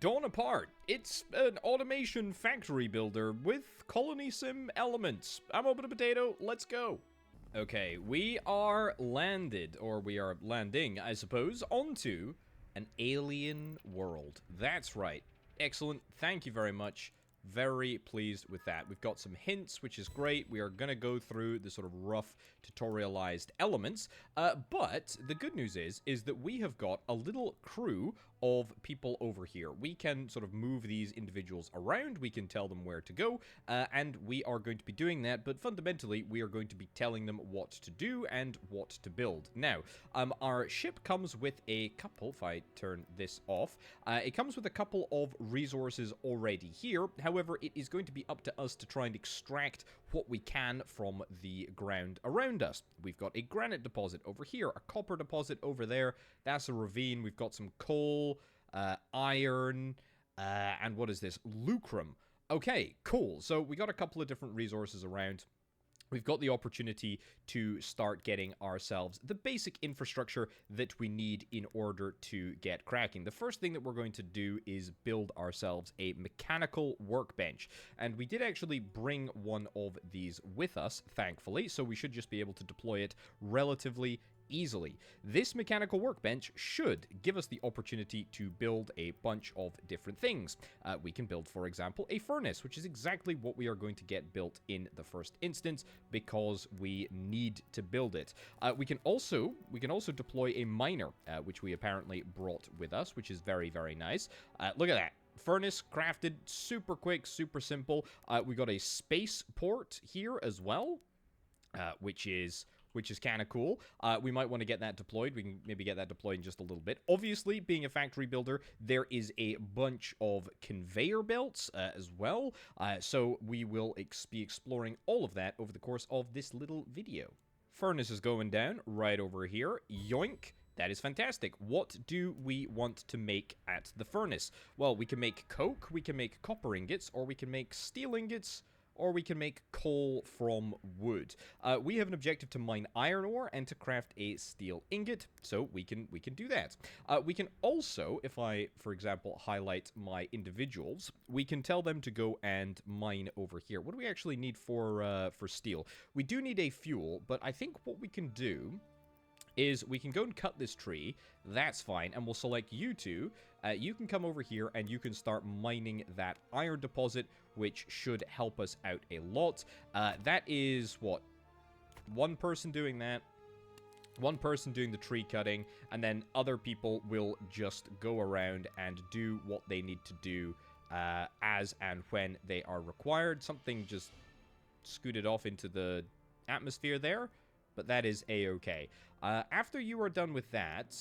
Dawn Apart. It's an automation factory builder with colony sim elements. I'm Orbital Potato, let's go. Okay, we are landing, I suppose, onto an alien world. That's right. Excellent, thank you very much. Very pleased with that. We've got some hints, which is great. We are going to go through the sort of rough tutorialized elements. But the good news is that we have got a little crew of people over here. We can sort of move these individuals around. We can tell them where to go. And we are going to be doing that. But fundamentally, we are going to be telling them what to do and what to build. Now, our ship comes with a couple, if I turn this off, it comes with a couple of resources already here. However, it is going to be up to us to try and extract what we can from the ground around us. We've got a granite deposit over here, a copper deposit over there. That's a ravine. We've got some coal, iron, and what is this? Lucrum. Okay, cool. So we got a couple of different resources around. We've got the opportunity to start getting ourselves the basic infrastructure that we need in order to get cracking. The first thing that we're going to do is build ourselves a mechanical workbench. And we did actually bring one of these with us, thankfully, so we should just be able to deploy it relatively easily. This mechanical workbench should give us the opportunity to build a bunch of different things. We can build, for example, a furnace, which is exactly what we are going to get built in the first instance because we need to build it. We can also deploy a miner, which we apparently brought with us, which is very, very nice. Look at that. Furnace crafted, super quick, super simple. We got a spaceport here as well, which is kind of cool. We might want to get that deployed. We can maybe get that deployed in just a little bit. Obviously, being a factory builder, there is a bunch of conveyor belts as well. So we will be exploring all of that over the course of this little video. Furnace is going down right over here. Yoink. That is fantastic. What do we want to make at the furnace? Well, we can make coke, we can make copper ingots, or we can make steel ingots, or we can make coal from wood. We have an objective to mine iron ore and to craft a steel ingot, so we can do that. We can also, if I, for example, highlight my individuals, we can tell them to go and mine over here. What do we actually need for steel? We do need a fuel, but I think what we can do is we can go and cut this tree. That's fine, and we'll select you two. You can come over here and you can start mining that iron deposit, which should help us out a lot. That is, what, one person doing that, one person doing the tree cutting, and then other people will just go around and do what they need to do as and when they are required. Something just scooted off into the atmosphere there, but that is a-okay. After you are done with that,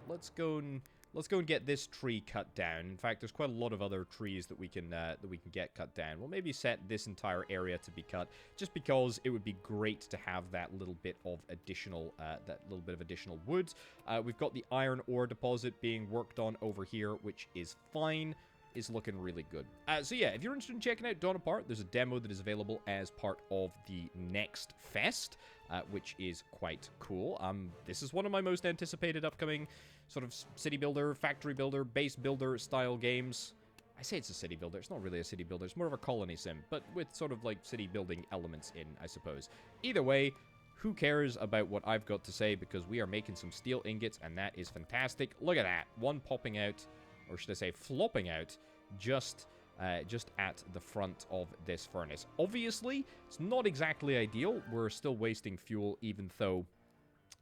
let's go and get this tree cut down. In fact, there's quite a lot of other trees that we can get cut down. We'll maybe set this entire area to be cut, just because it would be great to have that little bit of additional wood. We've got the iron ore deposit being worked on over here, which is fine. Is looking really good. So yeah, if you're interested in checking out Dawn Apart, there's a demo that is available as part of the next fest, which is quite cool. This is one of my most anticipated upcoming sort of city builder, factory builder, base builder style games. I say it's a city builder. It's not really a city builder. It's more of a colony sim, but with sort of like city building elements in, I suppose. Either way, who cares about what I've got to say, because we are making some steel ingots, and that is fantastic. Look at that. One popping out, or should I say flopping out, just at the front of this furnace. Obviously, it's not exactly ideal. We're still wasting fuel, even though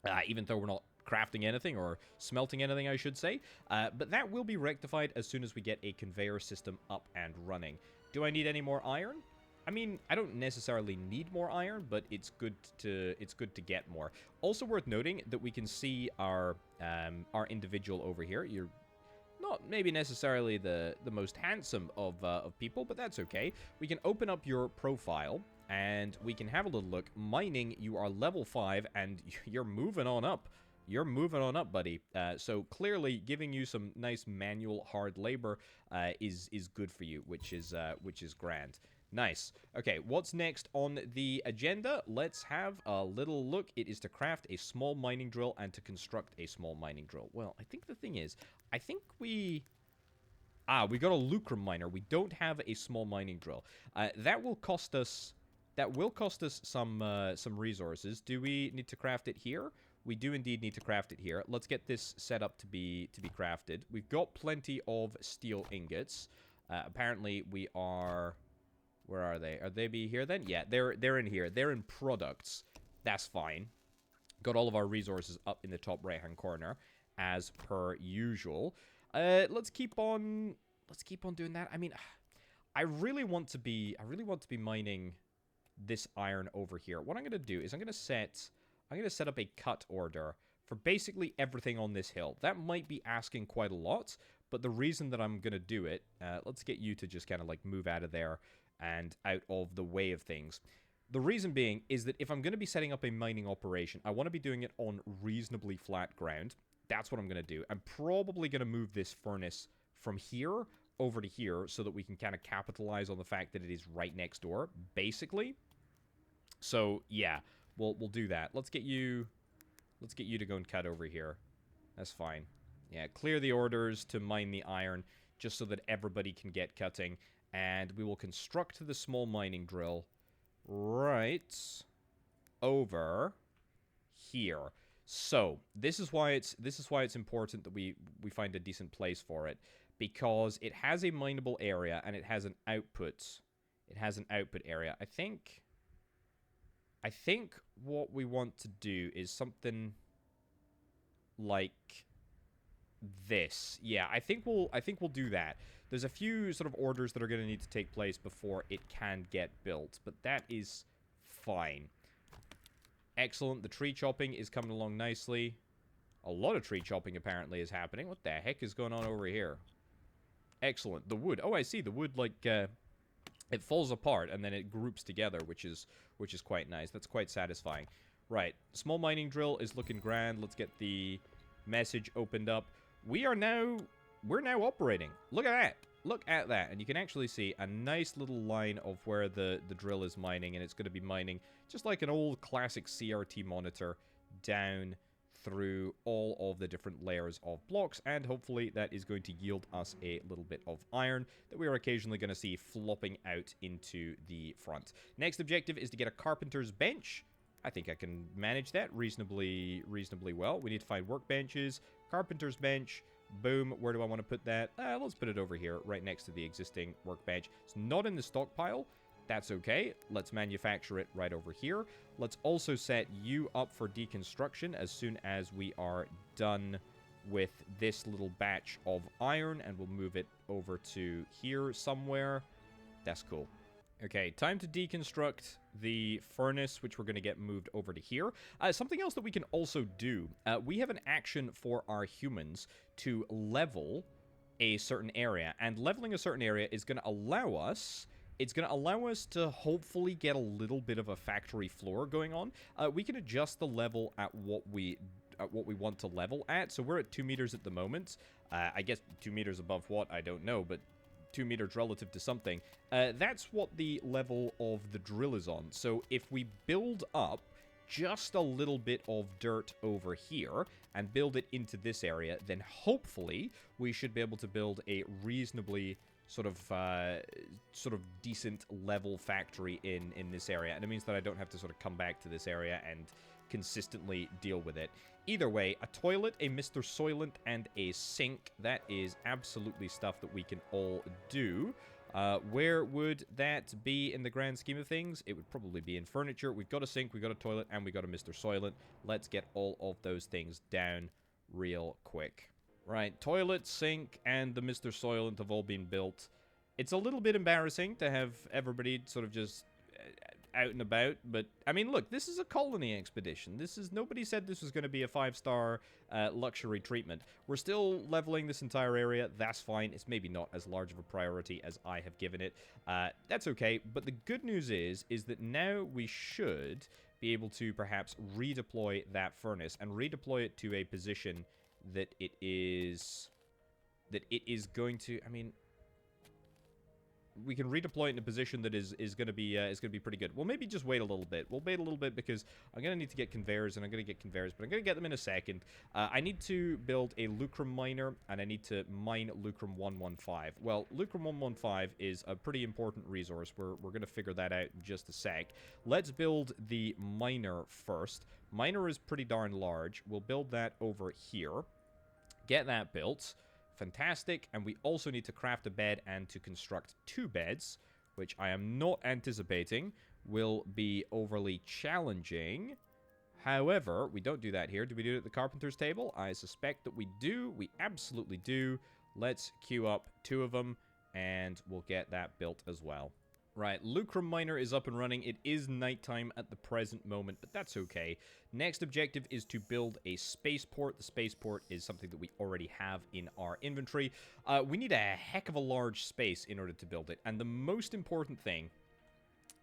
we're not crafting anything, or smelting anything, I should say. But that will be rectified as soon as we get a conveyor system up and running. Do I need any more iron? I mean, I don't necessarily need more iron, but it's good to get more. Also worth noting that we can see our individual over here. You're not maybe necessarily the most handsome of people, but that's okay. We can open up your profile, and we can have a little look. Mining, you are level 5, and you're moving on up. You're moving on up, buddy. So clearly, giving you some nice manual hard labor is good for you, which is grand. Nice. Okay, what's next on the agenda? Let's have a little look. It is to craft a small mining drill and to construct a small mining drill. Well, I think the thing is, I think we Ah, we got a lucrum miner. We don't have a small mining drill. That will cost us... That will cost us some resources. Do we need to craft it here? We do indeed need to craft it here. Let's get this set up to be crafted. We've got plenty of steel ingots. Apparently, we are... Where are they? Are they be here then? Yeah, they're in here. They're in products. That's fine. Got all of our resources up in the top right-hand corner, as per usual. Let's keep on doing that. I mean, I really want to be mining this iron over here. What I'm going to do is I'm going to set up a cut order for basically everything on this hill. That might be asking quite a lot, but the reason that I'm going to do it, let's get you to just kind of like move out of there and out of the way of things. The reason being is that if I'm going to be setting up a mining operation, I want to be doing it on reasonably flat ground. That's what I'm going to do. I'm probably going to move this furnace from here over to here so that we can kind of capitalize on the fact that it is right next door, basically. So, yeah, we'll do that. Let's get you to go and cut over here. That's fine. Yeah, clear the orders to mine the iron just so that everybody can get cutting. And we will construct the small mining drill right over here. So, this is why it's important that we find a decent place for it, because it has a mineable area and it has an output. It has an output area. I think what we want to do is something like this. Yeah, I think we'll do that. There's a few sort of orders that are going to need to take place before it can get built, but that is fine. Excellent. The tree chopping is coming along nicely. A lot of tree chopping apparently is happening. What the heck is going on over here? Excellent. The wood. Oh, I see. The wood, like, it falls apart and then it groups together, which is quite nice. That's quite satisfying. Right. Small mining drill is looking grand. Let's get the message opened up. We're now operating. Look at that. Look at that. And you can actually see a nice little line of where the drill is mining, and it's going to be mining just like an old classic CRT monitor down through all of the different layers of blocks, and hopefully that is going to yield us a little bit of iron that we are occasionally going to see flopping out into the front. Next objective is to get a carpenter's bench. I think I can manage that reasonably well. We need to find workbenches, carpenter's bench. Boom. Where do I want to put that? Let's put it over here, right next to the existing workbench. It's not in the stockpile. That's okay. Let's manufacture it right over here. Let's also set you up for deconstruction as soon as we are done with this little batch of iron, and we'll move it over to here somewhere. That's cool. Okay, time to deconstruct the furnace, which we're going to get moved over to here. Something else that we can also do, we have an action for our humans to level a certain area, and leveling a certain area is going to allow us... It's going to allow us to hopefully get a little bit of a factory floor going on. We can adjust the level at what we want to level at. So we're at 2 meters at the moment. I guess 2 meters above what? I don't know, but 2 meters relative to something. That's what the level of the drill is on. So if we build up just a little bit of dirt over here and build it into this area, then hopefully we should be able to build a reasonably sort of decent level factory in this area. And it means that I don't have to sort of come back to this area and consistently deal with it. Either way, a toilet, a Mr. Soylent, and a sink, that is absolutely stuff that we can all do. Where would that be in the grand scheme of things? It would probably be in furniture. We've got a sink, we've got a toilet, and we've got a Mr. Soylent. Let's get all of those things down real quick. Right, toilet, sink, and the Mr. Soylent have all been built. It's a little bit embarrassing to have everybody sort of just out and about, but, I mean, look, this is a colony expedition. Nobody said this was going to be a 5-star luxury treatment. We're still leveling this entire area. That's fine. It's maybe not as large of a priority as I have given it. That's okay, but the good news is that now we should be able to perhaps redeploy that furnace and redeploy it to a position that it is going to, I mean, redeploy it in a position that is gonna be pretty good. We'll maybe just wait a little bit. We'll wait a little bit because I'm gonna need to get conveyors, and I'm gonna get conveyors, but I'm gonna get them in a second. I need to build a lucrum miner, and I need to mine lucrum 115. Well, lucrum 115 is a pretty important resource. We're gonna figure that out in just a sec. Let's build the miner first. Miner is pretty darn large. We'll build that over here. Get that built. Fantastic. And we also need to craft a bed and to construct 2 beds, which I am not anticipating will be overly challenging. However, we don't do that here. Do we do it at the carpenter's table? I suspect that we do. We absolutely do. Let's queue up 2 of them, and we'll get that built as well. Right, lucrum miner is up and running. It is nighttime at the present moment, but that's okay. Next objective is to build a spaceport. The spaceport is something that we already have in our inventory. We need a heck of a large space in order to build it, and the most important thing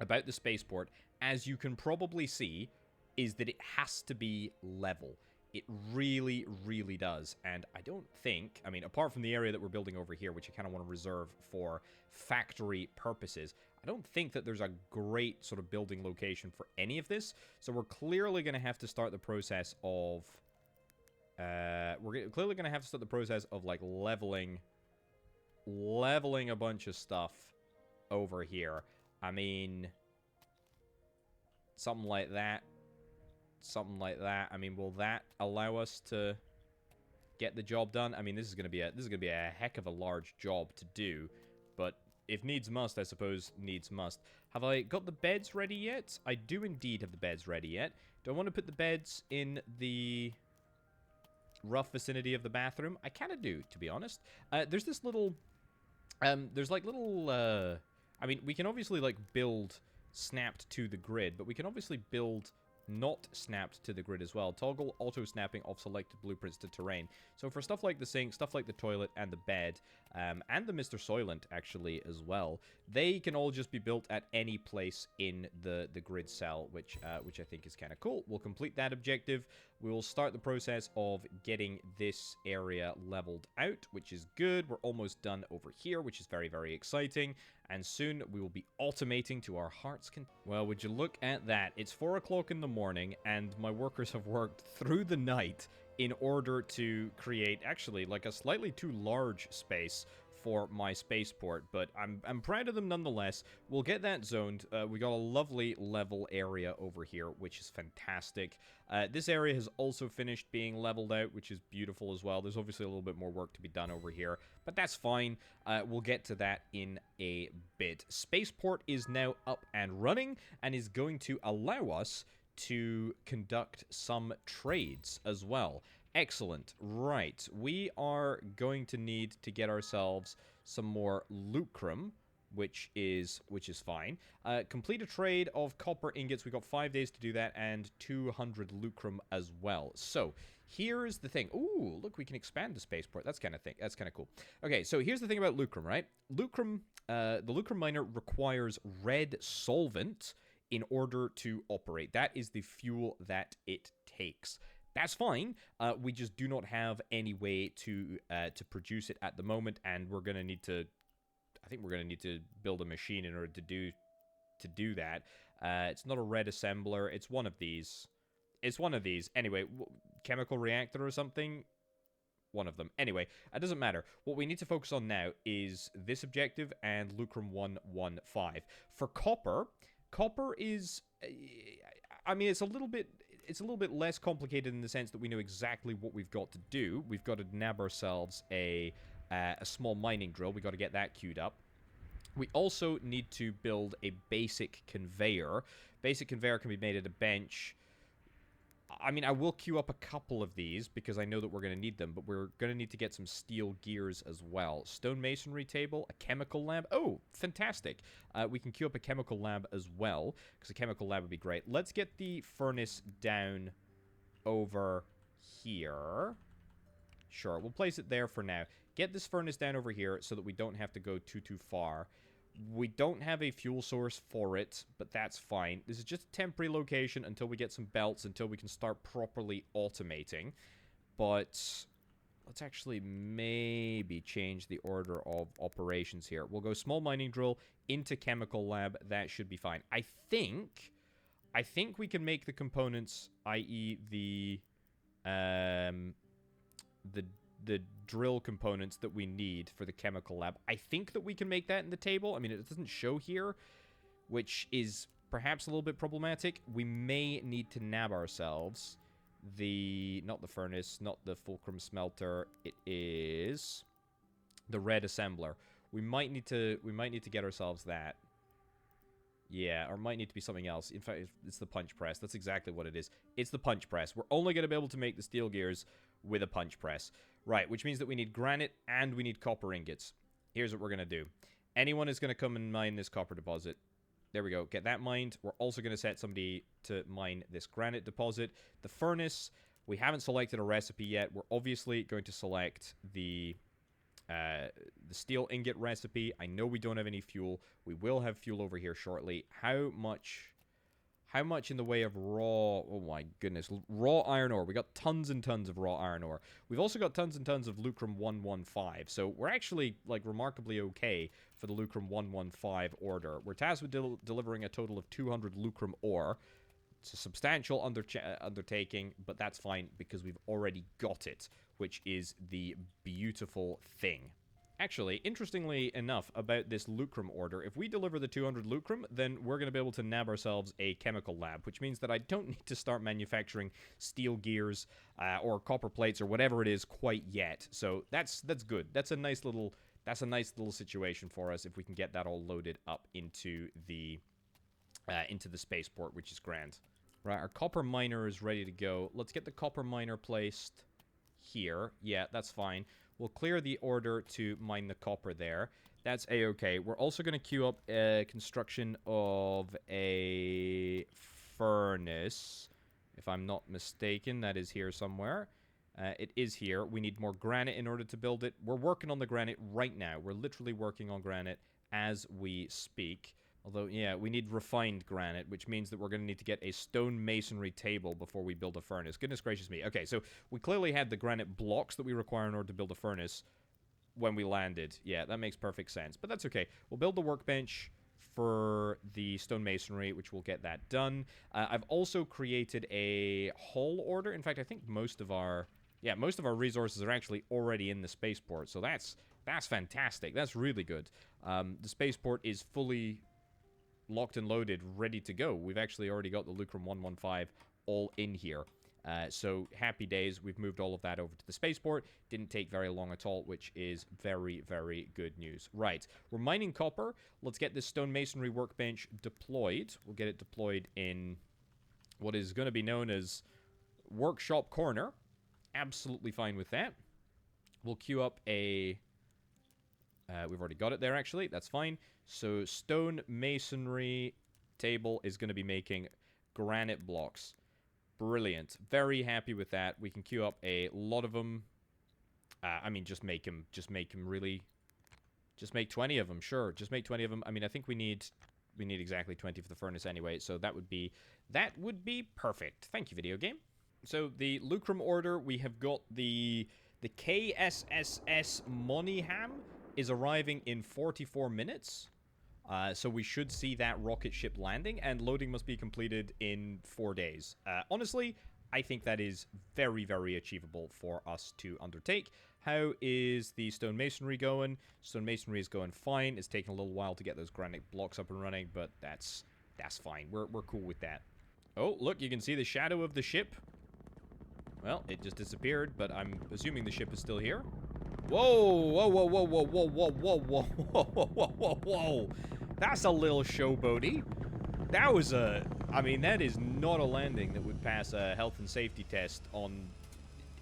about the spaceport, as you can probably see, is that it has to be level. It really, really does. And I don't think, I mean, apart from the area that we're building over here, which I kind of want to reserve for factory purposes, I don't think that there's a great sort of building location for any of this. So we're clearly going to have to start the process of, like leveling a bunch of stuff over here. I mean, something like that. Something like that. I mean, will that allow us to get the job done? I mean, this is gonna be a heck of a large job to do, but if needs must, I suppose needs must. Have I got the beds ready yet? I do indeed have the beds ready yet. Do I want to put the beds in the rough vicinity of the bathroom? I kind of do, to be honest. There's this little, there's like little, I mean, we can obviously like build snapped to the grid, but we can obviously build not snapped to the grid as well. Toggle auto snapping of selected blueprints to terrain. So for stuff like the sink, stuff like the toilet and the bed, and the Mr. Soylent actually as well, they can all just be built at any place in the grid cell, which I think is kind of cool. We'll complete that objective. We will start the process of getting this area leveled out, which is good. We're almost done over here, which is very, very exciting. And soon we will be automating to our heart's content. Well, would you look at that? It's 4 o'clock in the morning, and my workers have worked through the night in order to create, actually, like a slightly too large space for my spaceport, but I'm proud of them nonetheless. We'll get that zoned. We got a lovely level area over here, which is fantastic. This area has also finished being leveled out, which is beautiful as well. There's obviously a little bit more work to be done over here, but that's fine. We'll get to that in a bit. Spaceport is now up and running and is going to allow us to conduct some trades as well. Excellent. Right. We are going to need to get ourselves some more lucrum, which is fine. Complete a trade of copper ingots. We got 5 days to do that, and 200 lucrum as well. So here's the thing. Ooh, look, we can expand the spaceport. That's kind of cool. Okay, so here's the thing about lucrum, right? Lucrum, the lucrum miner requires red solvent in order to operate. That is the fuel that it takes. That's fine. We just do not have any way to produce it at the moment, and we're gonna need to. I think we're gonna need to build a machine in order to do that. It's not a red assembler. It's one of these. It's one of these. Anyway, chemical reactor or something. One of them. Anyway, it doesn't matter. What we need to focus on now is this objective and lucrum 115. For copper, copper is. I mean, it's a little bit less complicated in the sense that we know exactly what we've got to do. We've got to nab ourselves a small mining drill. We've got to get that queued up. We also need to build a basic conveyor. Basic conveyor can be made at a bench. I mean, I will queue up a couple of these because I know that we're going to need them, but we're going to need to get some steel gears as well. Stone masonry table, a chemical lab. Oh, fantastic. We can queue up a chemical lab as well because a chemical lab would be great. Let's get the furnace down over here. Sure, we'll place it there for now. Get this furnace down over here so that we don't have to go too far. We don't have a fuel source for it, but that's fine. This is just a temporary location until we get some belts, until we can start properly automating. But let's actually maybe change the order of operations here. We'll go small mining drill into chemical lab. That should be fine. I think we can make the components, i.e. the drill components that we need for the chemical lab. I think that we can make that in the table. I mean, it doesn't show here, which is perhaps a little bit problematic. We may need to nab ourselves not the furnace, not the fulcrum smelter. It is the red assembler. We might need to get ourselves that. Yeah, or might need to be something else. In fact, it's the punch press. That's exactly what it is. It's the punch press. We're only going to be able to make the steel gears with a punch press. Right, which means that we need granite and we need copper ingots. Here's what we're going to do. Anyone is going to come and mine this copper deposit. There we go. Get that mined. We're also going to set somebody to mine this granite deposit. The furnace, we haven't selected a recipe yet. We're obviously going to select the steel ingot recipe. I know we don't have any fuel. We will have fuel over here shortly. How much in the way of raw, oh my goodness, raw iron ore? We got tons and tons of raw iron ore. We've also got tons and tons of lucrum 115, so we're actually, like, remarkably okay for the lucrum 115 order. We're tasked with delivering a total of 200 lucrum ore. It's a substantial undertaking, but that's fine because we've already got it, which is the beautiful thing. Actually, interestingly enough, about this lucrum order, if we deliver the 200 lucrum, then we're going to be able to nab ourselves a chemical lab, which means that I don't need to start manufacturing steel gears or copper plates or whatever it is quite yet. So that's good. That's a nice little situation for us if we can get that all loaded up into the spaceport, which is grand. Right, our copper miner is ready to go. Let's get the copper miner placed here. Yeah, that's fine. We'll clear the order to mine the copper there. That's a-okay. We're also going to queue up construction of a furnace. If I'm not mistaken, that is here somewhere. It is here. We need more granite in order to build it. We're working on the granite right now. We're literally working on granite as we speak. Although, yeah, we need refined granite, which means that we're going to need to get a stone masonry table before we build a furnace. Goodness gracious me. Okay, so we clearly had the granite blocks that we require in order to build a furnace when we landed. Yeah, that makes perfect sense, but that's okay. We'll build the workbench for the stone masonry, which will get that done. I've also created a haul order. In fact, I think most of our resources are actually already in the spaceport, so that's fantastic. That's really good. The spaceport is fully locked and loaded, ready to go. We've actually already got the lucrum 115 all in here. So happy days. We've moved all of that over to the spaceport. Didn't take very long at all, which is very, very good news. Right, we're mining copper. Let's get this stone masonry workbench deployed. We'll get it deployed in what is going to be known as Workshop Corner. Absolutely fine with that. We'll queue up a... we've already got it there, actually. That's fine. So, stone masonry table is going to be making granite blocks. Brilliant. Very happy with that. We can queue up a lot of them. I mean, just make them really... Just make 20 of them, sure. Just make 20 of them. I mean, I think we need exactly 20 for the furnace anyway, so that would be perfect. Thank you, video game. So, the lucrum order, we have got the KSSS Moneyham is arriving in 44 minutes. So we should see that rocket ship landing, and loading must be completed in 4 days. Honestly, I think that is very, very achievable for us to undertake. How is the stone masonry going? Stone masonry is going fine. It's taking a little while to get those granite blocks up and running, but that's fine. We're cool with that. Oh, look, you can see the shadow of the ship. Well, it just disappeared, but I'm assuming the ship is still here. Whoa, whoa, whoa, whoa, whoa, whoa, whoa, whoa, whoa, whoa, whoa, whoa, whoa. That's a little showboaty. That was I mean, that is not a landing that would pass a health and safety test on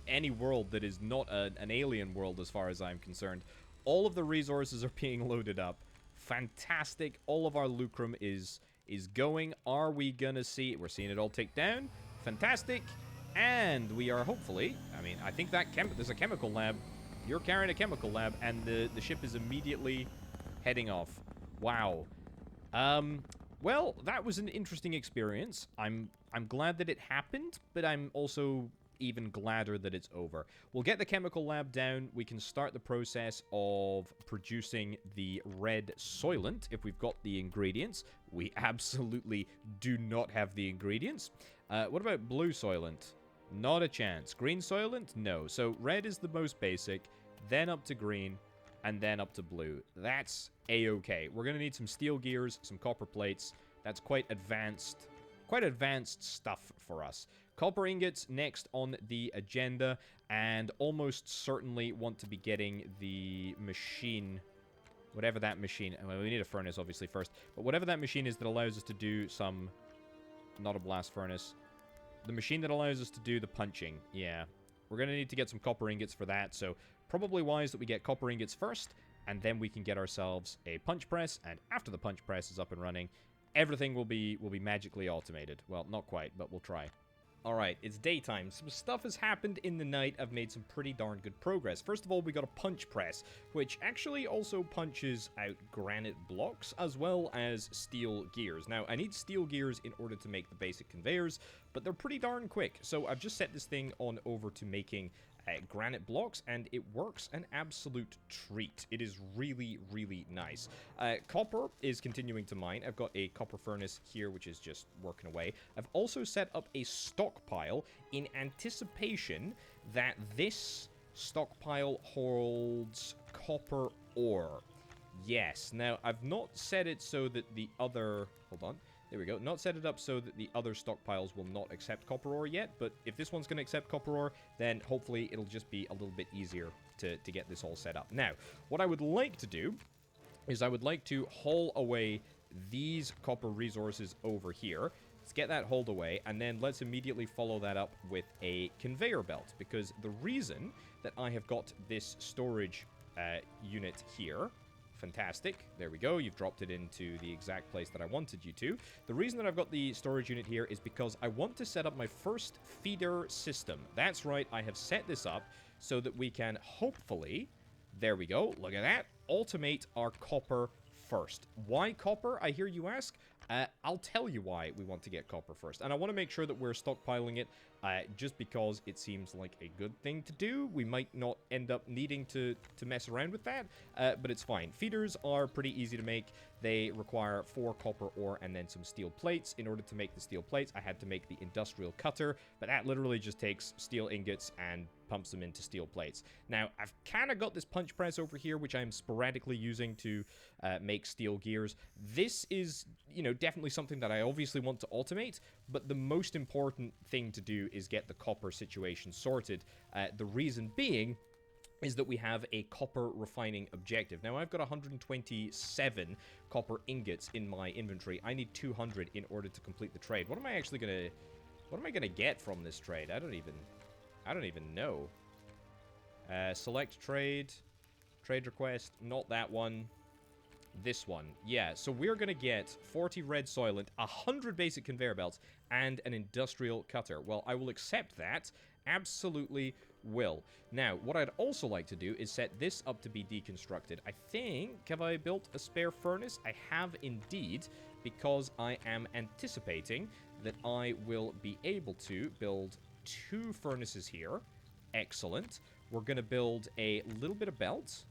any world that is not an alien world as far as I'm concerned. All of the resources are being loaded up. Fantastic. All of our lucrum is going. Are we gonna see... We're seeing it all tick down. Fantastic. And we are hopefully... I mean, I think that there's a chemical lab. You're carrying a chemical lab, and the ship is immediately heading off. Wow. Well, that was an interesting experience. I'm glad that it happened, but I'm also even gladder that it's over. We'll get the chemical lab down. We can start the process of producing the red soylent if we've got the ingredients. We absolutely do not have the ingredients. What about blue soylent? Not a chance. Green soylent? No. So red is the most basic, then up to green, and then up to blue. That's a-okay. We're going to need some steel gears, some copper plates. That's quite advanced stuff for us. Copper ingots next on the agenda, and almost certainly want to be getting the machine, whatever that machine, well, we need a furnace obviously first, but whatever that machine is that allows us to do some, not a blast furnace, the machine that allows us to do the punching, yeah. We're going to need to get some copper ingots for that, so probably wise that we get copper ingots first, and then we can get ourselves a punch press, and after the punch press is up and running, everything will be magically automated. Well, not quite, but we'll try. Alright, it's daytime. Some stuff has happened in the night. I've made some pretty darn good progress. First of all, we got a punch press, which actually also punches out granite blocks as well as steel gears. Now, I need steel gears in order to make the basic conveyors, but they're pretty darn quick. So I've just set this thing on over to making granite blocks, and it works an absolute treat. It is really, really nice. Copper is continuing to mine. I've got a copper furnace here, which is just working away. I've also set up a stockpile in anticipation that this stockpile holds copper ore. Yes. Now, I've not set it so that the other... Hold on. There we go. Not set it up so that the other stockpiles will not accept copper ore yet, but if this one's going to accept copper ore, then hopefully it'll just be a little bit easier to get this all set up. Now, what I would like to do is I would like to haul away these copper resources over here. Let's get that hauled away, and then let's immediately follow that up with a conveyor belt, because the reason that I have got this storage unit here... Fantastic. There we go. You've dropped it into the exact place that I wanted you to. The reason that I've got the storage unit here is because I want to set up my first feeder system. That's right. I have set this up so that we can hopefully, there we go, look at that, automate our copper first. Why copper, I hear you ask? I'll tell you why we want to get copper first. And I want to make sure that we're stockpiling it just because it seems like a good thing to do. We might not end up needing to mess around with that, but it's fine. Feeders are pretty easy to make. They require 4 copper ore and then some steel plates. In order to make the steel plates, I had to make the industrial cutter, but that literally just takes steel ingots and pumps them into steel plates. Now, I've kind of got this punch press over here, which I'm sporadically using to make steel gears. This is, you know, definitely something that I obviously want to automate, but the most important thing to do is get the copper situation sorted. The reason being is that we have a copper refining objective. Now, I've got 127 copper ingots in my inventory. I need 200 in order to complete the trade. What am I actually gonna... What am I gonna get from this trade? I don't even know. Select trade. Trade request. Not that one. This one. Yeah, so we're gonna get 40 red soylent, 100 basic conveyor belts, and an industrial cutter. Well, I will accept that. Absolutely will. Now, what I'd also like to do is set this up to be deconstructed. I think, have I built a spare furnace? I have indeed, because I am anticipating that I will be able to build 2 furnaces here. Excellent. We're going to build a little bit of belt.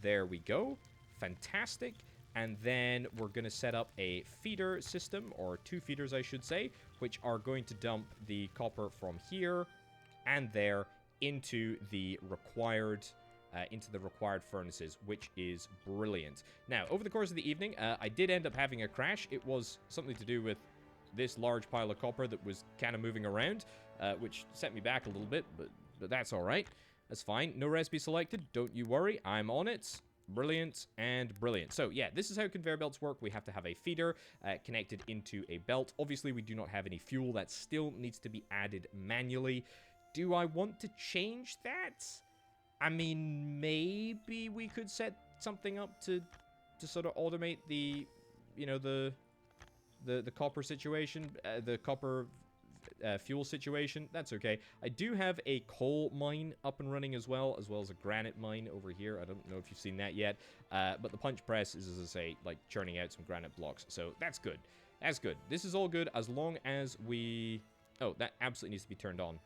There we go. Fantastic. And then we're going to set up a feeder system, or 2 feeders, I should say, which are going to dump the copper from here and there into the required furnaces, which is brilliant. Now, over the course of the evening, I did end up having a crash. It was something to do with this large pile of copper that was kind of moving around, which set me back a little bit, but that's all right. That's fine. No recipe selected. Don't you worry. I'm on it. Brilliant and brilliant. So, yeah, this is how conveyor belts work. We have to have a feeder connected into a belt. Obviously, we do not have any fuel. That still needs to be added manually. Do I want to change that? I mean, maybe we could set something up to sort of automate the, you know, the copper situation, the copper fuel situation. That's okay. I do have a coal mine up and running as well as a granite mine over here. I don't know if you've seen that yet, but the punch press is, as I say, like churning out some granite blocks. So that's good. That's good. This is all good as long as we... Oh, that absolutely needs to be turned on.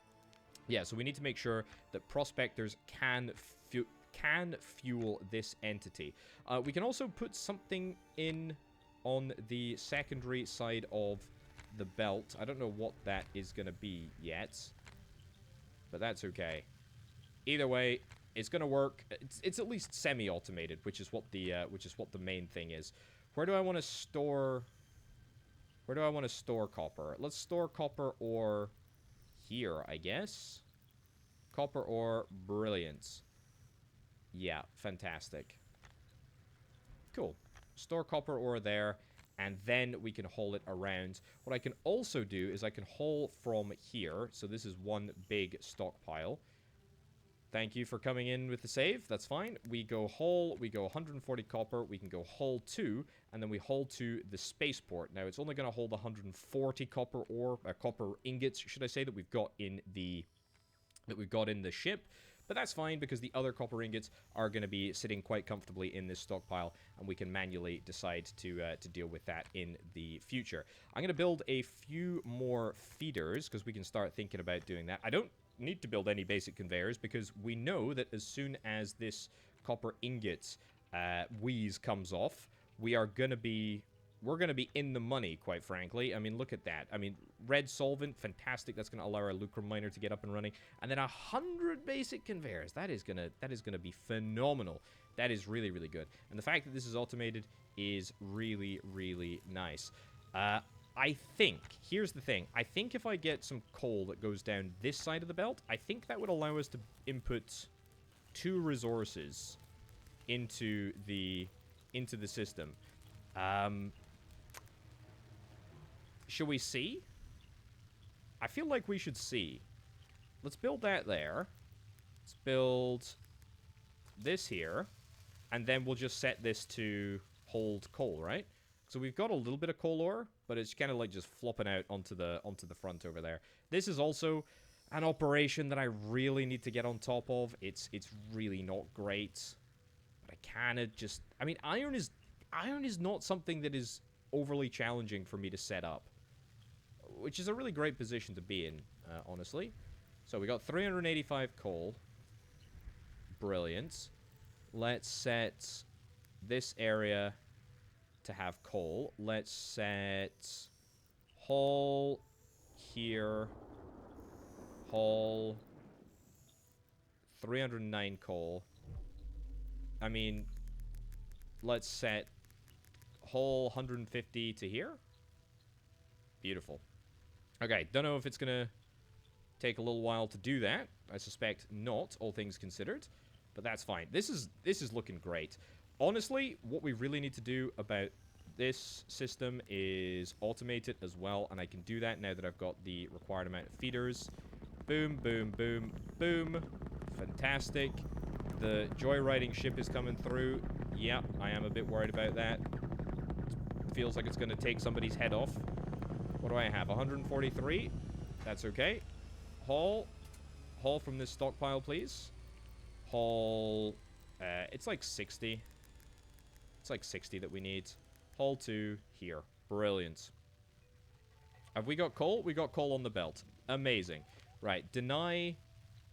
Yeah, so we need to make sure that prospectors can fuel this entity. We can also put something in on the secondary side of the belt. I don't know what that is going to be yet, but that's okay. Either way, it's going to work. It's at least semi-automated, which is what the main thing is. Where do I want to store? Where do I want to store copper? Let's store copper ore here, I guess. Copper ore, brilliant. Yeah, fantastic. Cool. Store copper ore there, and then we can haul it around. What I can also do is I can haul from here. So this is one big stockpile. Thank you for coming in with the save. That's fine. We go haul, we go 140 copper, we can go haul 2, and then we haul to the spaceport. Now, it's only going to hold 140 copper ore, copper ingots, should I say, that we've got in the ship. But that's fine, because the other copper ingots are going to be sitting quite comfortably in this stockpile, and we can manually decide to deal with that in the future. I'm going to build a few more feeders, because we can start thinking about doing that. I don't need to build any basic conveyors, because we know that as soon as this copper ingot wheeze comes off, we're going to be in the money, quite frankly. I mean, look at that. I mean, red solvent, fantastic. That's going to allow our lucre miner to get up and running. And then 100 basic conveyors. That is gonna be phenomenal. That is really, really good. And the fact that this is automated is really, really nice. I think, here's the thing. I think if I get some coal that goes down this side of the belt, I think that would allow us to input 2 resources into the system. Should we see? I feel like we should see. Let's build that there. Let's build this here. And then we'll just set this to hold coal, right? So we've got a little bit of coal ore, but it's kind of like just flopping out onto the front over there. This is also an operation that I really need to get on top of. It's really not great. But I kind of just... I mean, iron is not something that is overly challenging for me to set up, which is a really great position to be in, honestly. So we got 385 coal. Brilliant. Let's set this area to have coal. Let's set haul here. Haul 309 coal. I mean, let's set haul 150 to here. Beautiful. Okay, don't know if it's gonna take a little while to do that. I suspect not, all things considered, but that's fine. This is looking great. Honestly, what we really need to do about this system is automate it as well, and I can do that now that I've got the required amount of feeders. Boom, boom, boom, boom. Fantastic. The joyriding ship is coming through. Yeah, I am a bit worried about that. It feels like it's going to take somebody's head off. What do I have? 143? That's okay. Haul. Haul from this stockpile, please. Haul. It's like 60. It's like 60 that we need. Haul to here. Brilliant. Have we got coal? We got coal on the belt. Amazing. Right. Deny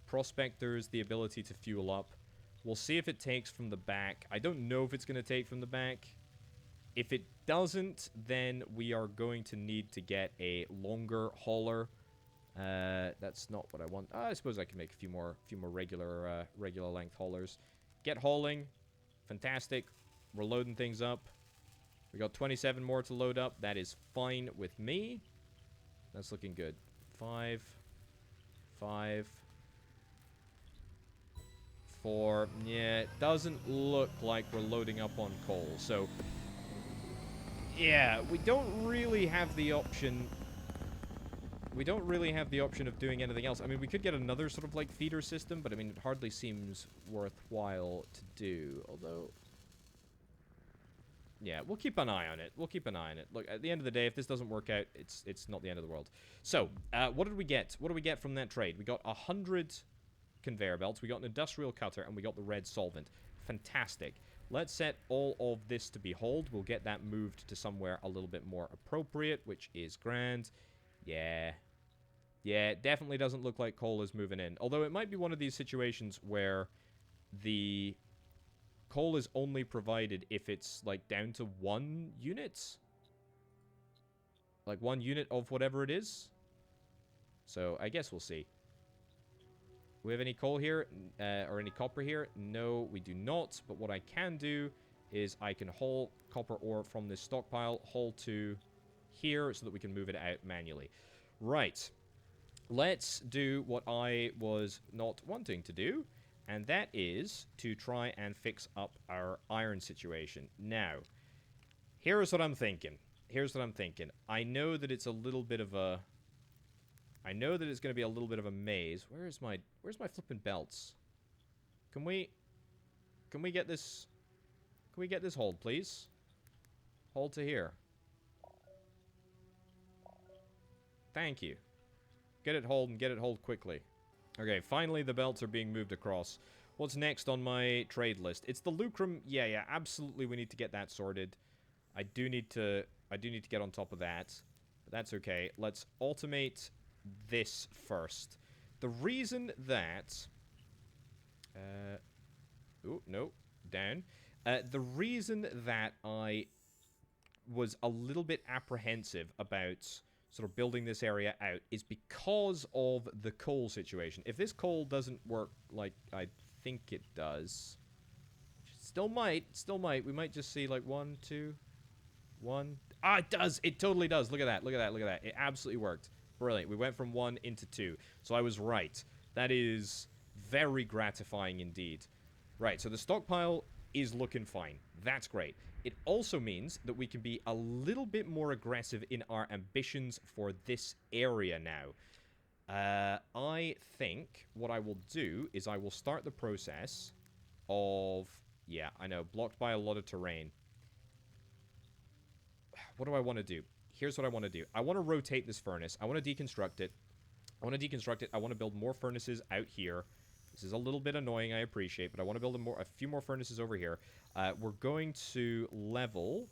prospectors the ability to fuel up. We'll see if it takes from the back. I don't know if it's going to take from the back. If it doesn't, then we are going to need to get a longer hauler. That's not what I want. I suppose I can make a few more regular length haulers. Get hauling. Fantastic. We're loading things up. We got 27 more to load up. That is fine with me. That's looking good. 5, 5, 4. Yeah, it doesn't look like we're loading up on coal. So, yeah, we don't really have the option. We don't really have the option of doing anything else. I mean, we could get another sort of like feeder system, but I mean, it hardly seems worthwhile to do. Although, yeah, we'll keep an eye on it. We'll keep an eye on it. Look, at the end of the day, if this doesn't work out, it's not the end of the world. So, what did we get? What do we get from that trade? We got 100 conveyor belts, we got an industrial cutter, and we got the red solvent. Fantastic. Let's set all of this to be hauled. We'll get that moved to somewhere a little bit more appropriate, which is grand. Yeah. Yeah, it definitely doesn't look like coal is moving in. Although it might be one of these situations where the coal is only provided if it's, like, down to 1 unit. Like, 1 unit of whatever it is. So, I guess we'll see. We have any coal here? Or any copper here? No, we do not. But what I can do is I can haul copper ore from this stockpile, haul to here so that we can move it out manually. Right. Let's do what I was not wanting to do, and that is to try and fix up our iron situation. Now, here's what I'm thinking. I know that it's a little bit of a... I know that it's going to be a little bit of a maze. Where's my flipping belts? Can we get this... Can we get this hold, please? Hold to here. Thank you. Get it hold and get it hold quickly. Okay, finally the belts are being moved across. What's next on my trade list? It's the lucrum. Yeah, absolutely we need to get that sorted. I do need to get on top of that. But that's okay. Let's automate this first. The reason that... oh, no. Down. The reason that I was a little bit apprehensive about sort of building this area out is because of the coal situation. If this coal doesn't work like I think it does, still might. We might just see like 1, 2, 1. Ah, it does. It totally does. Look at that. It absolutely worked. Brilliant. We went from 1 into 2. So I was right. That is very gratifying indeed. Right, so the stockpile is looking fine. That's great. It also means that we can be a little bit more aggressive in our ambitions for this area now. I think what I will do is I will start the process of... Yeah, I know, blocked by a lot of terrain. What do I want to do? Here's what I want to do. I want to rotate this furnace. I want to deconstruct it. I want to build more furnaces out here. This is a little bit annoying, I appreciate, but I want to build a few more furnaces over here. We're going to level...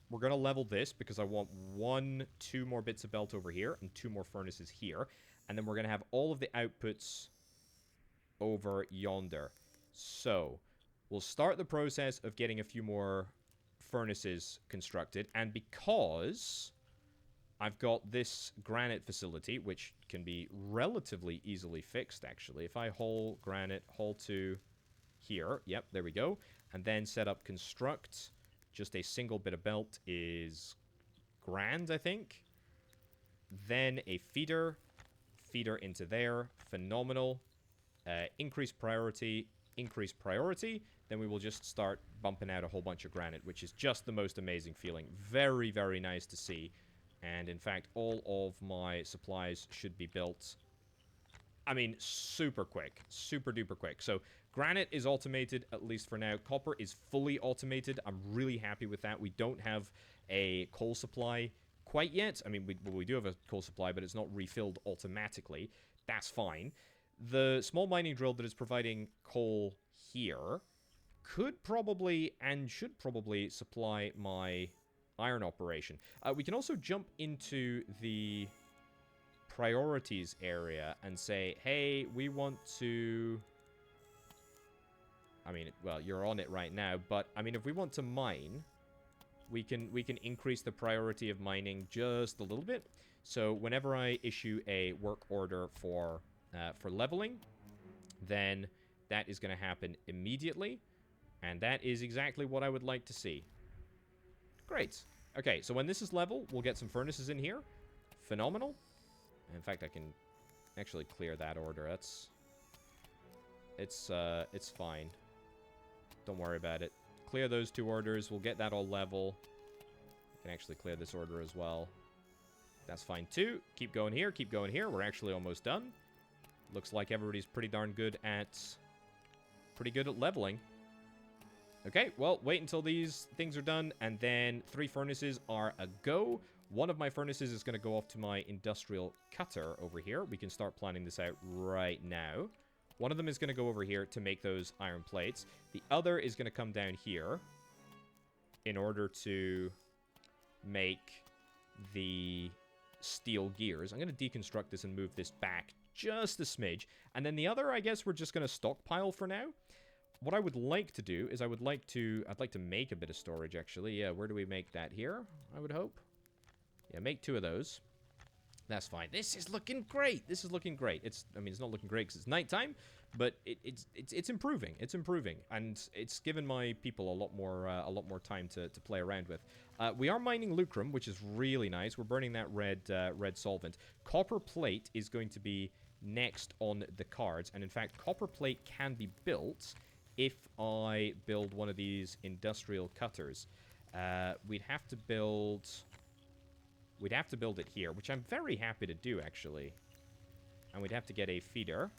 We're going to level this because I want 2 more bits of belt over here and 2 more furnaces here. And then we're going to have all of the outputs over yonder. So, we'll start the process of getting a few more furnaces constructed. And because I've got this granite facility, which can be relatively easily fixed, actually. If I haul granite, haul to here. Yep, there we go. And then set up construct. Just a single bit of belt is grand, I think. Then a feeder. Feeder into there. Phenomenal. Increase priority. Increase priority. Then we will just start bumping out a whole bunch of granite, which is just the most amazing feeling. Very, very nice to see. And in fact, all of my supplies should be built, I mean, super quick. Super duper quick. So, granite is automated, at least for now. Copper is fully automated. I'm really happy with that. We don't have a coal supply quite yet. I mean, we do have a coal supply, but it's not refilled automatically. That's fine. The small mining drill that is providing coal here could probably and should probably supply my iron operation. We can also jump into the priorities area and say, hey, we want to... I mean, well, you're on it right now, but, I mean, if we want to mine, we can increase the priority of mining just a little bit. So, whenever I issue a work order for leveling, then that is going to happen immediately, and that is exactly what I would like to see. Great. Okay, so when this is level, we'll get some furnaces in here. Phenomenal. In fact, I can actually clear that order. It's fine. Don't worry about it. Clear those 2 orders. We'll get that all level. I can actually clear this order as well. That's fine too. Keep going here. Keep going here. We're actually almost done. Looks like everybody's pretty darn good at... leveling. Okay, well, wait until these things are done, and then 3 furnaces are a go. One of my furnaces is going to go off to my industrial cutter over here. We can start planning this out right now. One of them is going to go over here to make those iron plates. The other is going to come down here in order to make the steel gears. I'm going to deconstruct this and move this back just a smidge. And then the other, I guess we're just going to stockpile for now. What I would like to do is I'd like to make a bit of storage, actually. Yeah, where do we make that? Here, I would hope. Yeah, make 2 of those. That's fine. This is looking great. This is looking great. I mean, it's not looking great because it's nighttime, but it's improving. It's improving, and it's given my people a lot more time to play around with. We are mining lucrum, which is really nice. We're burning that red solvent. Copper plate is going to be next on the cards, and in fact, copper plate can be built if I build one of these industrial cutters. We'd have to build it here, which I'm very happy to do, actually. And we'd have to get a feeder,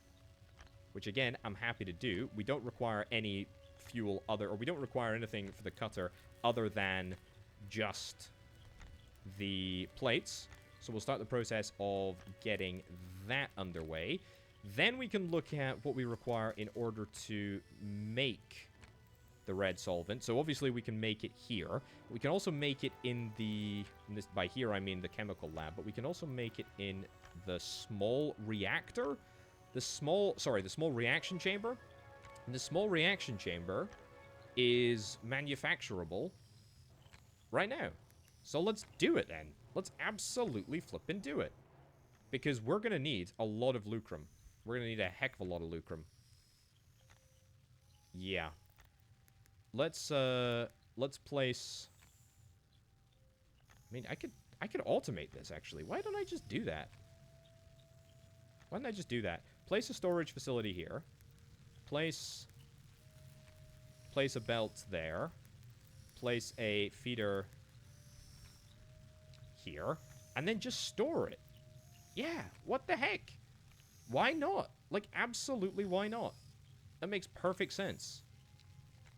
which, again, I'm happy to do. We don't require any fuel or we don't require anything for the cutter other than just the plates. So we'll start the process of getting that underway. Then we can look at what we require in order to make the red solvent. So obviously we can make it here. We can also make it by here I mean the chemical lab, but we can also make it in the small reactor. The small reaction chamber. And the small reaction chamber is manufacturable right now. So let's do it then. Let's absolutely flippin' do it. Because we're going to need a lot of lucrum. We're going to need a heck of a lot of lucrum. Yeah. Let's place... I mean, I could automate this, actually. Why don't I just do that? Why don't I just do that? Place a storage facility here. Place a belt there. Place a feeder here. And then just store it. Yeah, what the heck? Why not? Like, absolutely why not? That makes perfect sense.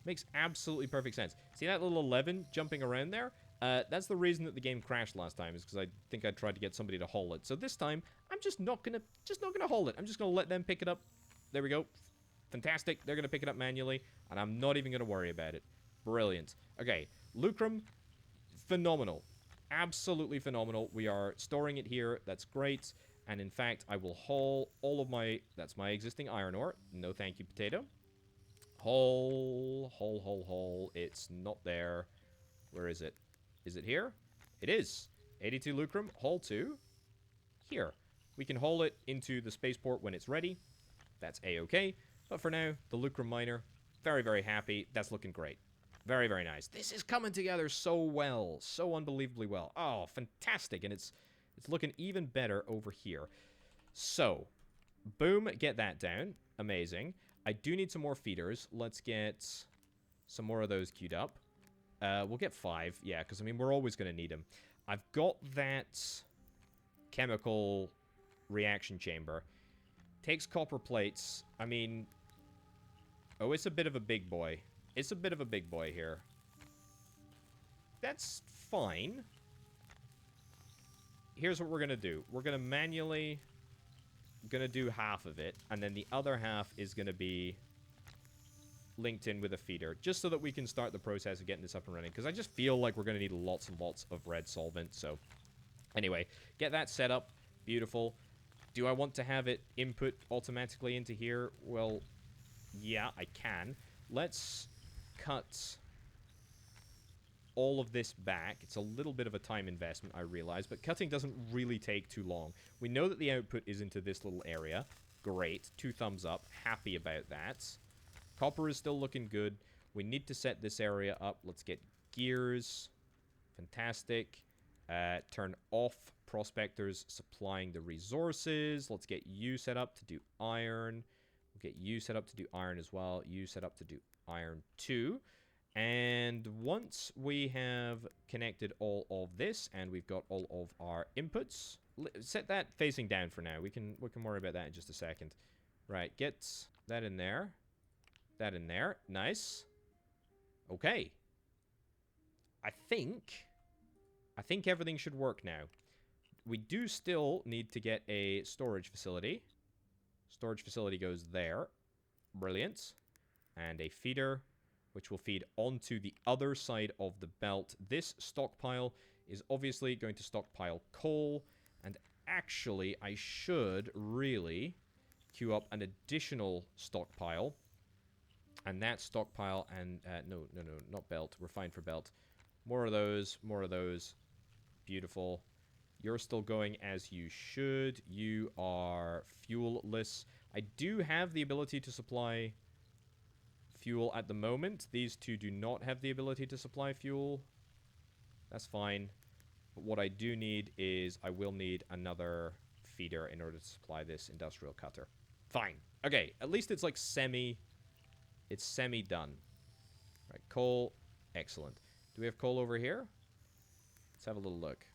Makes absolutely perfect sense. See that little 11 jumping around there? That's the reason that the game crashed last time, is because I think I tried to get somebody to haul it. So this time, I'm just not gonna haul it. I'm just gonna let them pick it up. There we go. Fantastic. They're gonna pick it up manually, and I'm not even gonna worry about it. Brilliant. Okay, lucrum, phenomenal. Absolutely phenomenal. We are storing it here. That's great. And in fact, I will haul all of my... That's my existing iron ore. No thank you, potato. Haul. It's not there. Where is it? Is it here? It is. 82 lucrum. Haul to here. We can haul it into the spaceport when it's ready. That's a-okay. But for now, the lucrum miner, very, very happy. That's looking great. Very, very nice. This is coming together so well. So unbelievably well. Oh, fantastic. And it's looking even better over here. So, boom, get that down. Amazing. I do need some more feeders. Let's get some more of those queued up. We'll get 5. Yeah, because, I mean, we're always going to need them. I've got that chemical reaction chamber. Takes copper plates. I mean... Oh, it's a bit of a big boy. It's a bit of a big boy here. That's fine. Here's what we're going to do. We're going to manually... Gonna do half of it, and then the other half is going to be linked in with a feeder, just so that we can start the process of getting this up and running, because I just feel like we're going to need lots and lots of red solvent. So anyway, get that set up. Beautiful. Do I want to have it input automatically into here? Well, yeah, I can. Let's cut all of this back. It's a little bit of a time investment, I realize, but cutting doesn't really take too long. We know that the output is into this little area. Great. 2 thumbs up. Happy about that. Copper is still looking good. We need to set this area up. Let's get gears. Fantastic. Turn off prospectors supplying the resources. Let's get you set up to do iron. We'll get you set up to do iron as well. You set up to do iron too. And once we have connected all of this and we've got all of our inputs, set that facing down for now. We can worry about that in just a second. Right, get that in there. That in there. Nice. Okay. I think everything should work now. We do still need to get a storage facility. Storage facility goes there. Brilliant. And a feeder, which will feed onto the other side of the belt. This stockpile is obviously going to stockpile coal, And actually, I should really queue up an additional stockpile. And that stockpile and... no, not belt. We're fine for belt. More of those, more of those. Beautiful. You're still going as you should. You are fuel-less. I do have the ability to supply fuel at the moment. These two do not have the ability to supply fuel. That's fine. But what I do need is I will need another feeder in order to supply this industrial cutter. Fine. Okay, at least it's like it's semi-done. Right, coal. Excellent. Do we have coal over here? Let's have a little look.